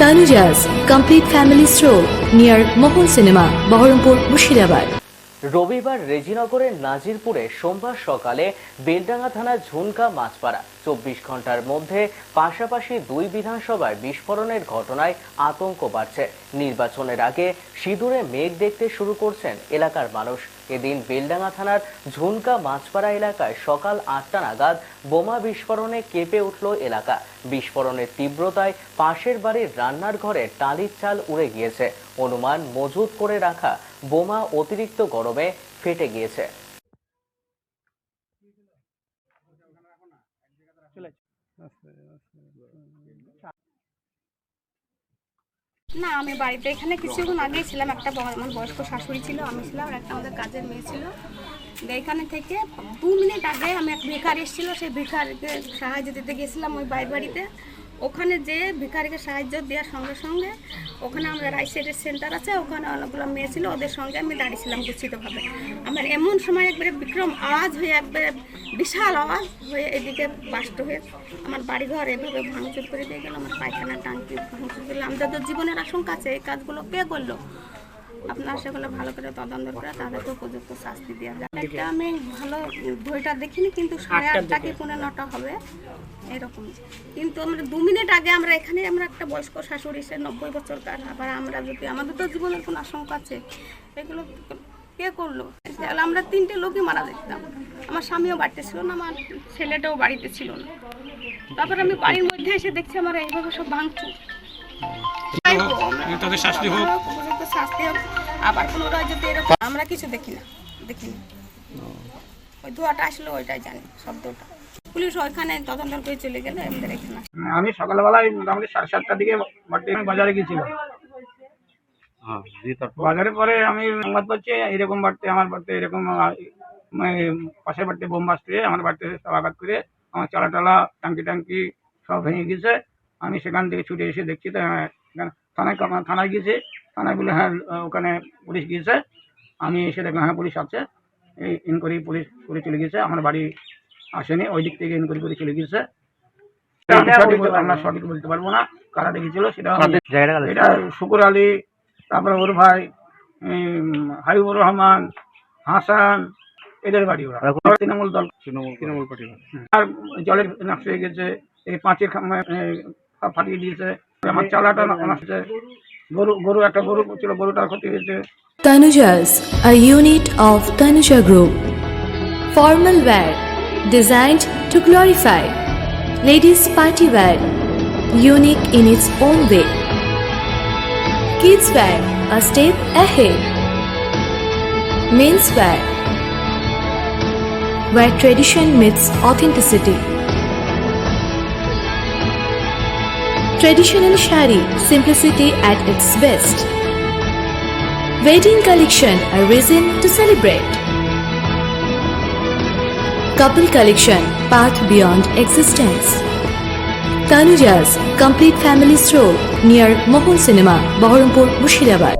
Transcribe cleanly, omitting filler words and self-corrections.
Tanuja's complete family stroll near Mohol Cinema, Baharampur, Murshidabad. রবিবার রেজিনগরের নাজিরপুরে সোমবার সকালে বেলডাঙ্গা থানার ঝুনকা মাছপাড়া 24 ঘন্টার মধ্যে পাশাপাশি দুই বিধানসভার বিস্ফোরণের ঘটনায় আতঙ্ক বাড়ছে। নির্বাচনের আগে সিঁদুরে মেঘ দেখতে শুরু করছেন এলাকার মানুষ। এদিন বেলডাঙ্গা থানার ঝুনকা মাছপাড়া এলাকায় সকাল 8টা নাগাদ বোমা বিস্ফোরণে কেঁপে উঠল এলাকা। বিস্ফোরণের তীব্রতায় পাশের বাড়ির রান্নার ঘরে টালির চাল উড়ে গিয়েছে। অনুমান মজুত করে রাখা বোমা অতিরিক্ত গরমে ফেটে গিয়েছে। না, আমি বাড়িতে এখানে কিছুক্ষণ আগেই ছিলাম। একটা আমার বয়স্ক শাশুড়ি ছিল, আমি ছিলাম, আর একটা আমাদের কাজের মেয়ে ছিল। এখানে থেকে 2 মিনিট আগে আমি এক ভিখারি এসেছিল, সেই ভিখারিকে সাহায্য দিতে গেছিলাম ওই বাড়িতে। ওখানে যে ভিখারিকে সাহায্য দেওয়ার সঙ্গে সঙ্গে ওখানে আমরা রাইসাইডের সেন্টার আছে, ওখানে অনেকগুলো মেয়ে ছিল, ওদের সঙ্গে আমি দাঁড়িয়েছিলাম গুচ্ছিতভাবে। আমার এমন সময় একবারে বিক্রম আওয়াজ হয়ে, একবারে বিশাল আওয়াজ হয়ে এদিকে বাস্ট হয়ে আমার বাড়িঘর এভাবে ভাঙচুর করে দিয়ে গেল। আমার পায়খানা টাঙ্কি ভাঙচুর করলো। আমাদের তো জীবনের আশঙ্কা আছে, এই কাজগুলো কে করলো? আপনার সেগুলো ভালো করে তদন্ত করে তাদেরকে উপযুক্ত শাস্তি দেওয়া যায়। একটা আমি ভালো বইটা দেখিনি, কিন্তু 8:30 কি 9টা হবে এরকম। কিন্তু আমরা 2 মিনিট আগে আমরা এখানে আমরা একটা বয়স্ক শাশুড়ি, সে 90 বছরকার। আবার আমরা যদি আমাদের তো জীবনের কোনো আশঙ্কা আছে, এগুলো কে করলো? আমরা 3টে লোকই মারা দেখতাম। আমার স্বামীও বাড়িতে ছিল না, আমার ছেলেটাও বাড়িতে ছিল না। তারপর আমি বাড়ির মধ্যে এসে দেখছি আমার এইভাবে সব ভাঙচুর। শাস্তি হোক, আবার পুনরায় যদি এরকম আমরা কিছু দেখিনি। ওই ধোঁয়াটা আসলো, ওইটাই জানি, শব্দটা। পুলিশ ওইখানে তদন্ত করে চলে গেল। আমাদের এখানে আমি সকালবেলায় মোটামুটি 7:30টার দিকে বাজারে গেছিলাম। বাজারে পরে আমি সংবাদ পাচ্ছি এরকম বাড়তে, আমার বাড়তে এরকম পাশের বাড়িতে বোম বাজতে, আমার বাড়িতে সব আঘাত করে আমার চালা টালা টাঙ্কি সব ভেঙে গেছে। আমি সেখান থেকে ছুটে এসে দেখছি তো থানায় গিয়েছে। থানায় বলে হ্যাঁ ওখানে পুলিশ গিয়েছে। আমি এসে দেখলাম হ্যাঁ পুলিশ আছে। এই ইনকোয়ারি পুলিশ করে চলে গেছে, আমার বাড়ি আসেনি, ওই দিক থেকে ইনকোয়ারি করে চলে গেছে। আমরা সঠিক বলতে পারবো না কারা দেখেছিল সেটা। এটা শুকুর আলী, তারপরে ওর ভাই হাবিবুর রহমান, হাসান, এদের বাড়ি। ওরা তৃণমূল পার্টি। আর জলের নষ্ট হয়ে গেছে, এই পাঁচের ফাটিয়ে দিয়েছে। আমার চালাটা নষ্ট, গরু একটা গরু ছিল, গরুটা ক্ষতি হয়েছে। Tanuja's, a unit of Tanuja Group. Formal wear designed to glorify. Ladies party wear, unique in its own way. Kids wear, a step ahead. Men's wear, where tradition meets authenticity. Traditional shari, simplicity at its best. Wedding collection, a reason to celebrate. Couple collection, path beyond existence. Tanuja's complete family stroll near Mohol Cinema, Baharampur, Murshidabad.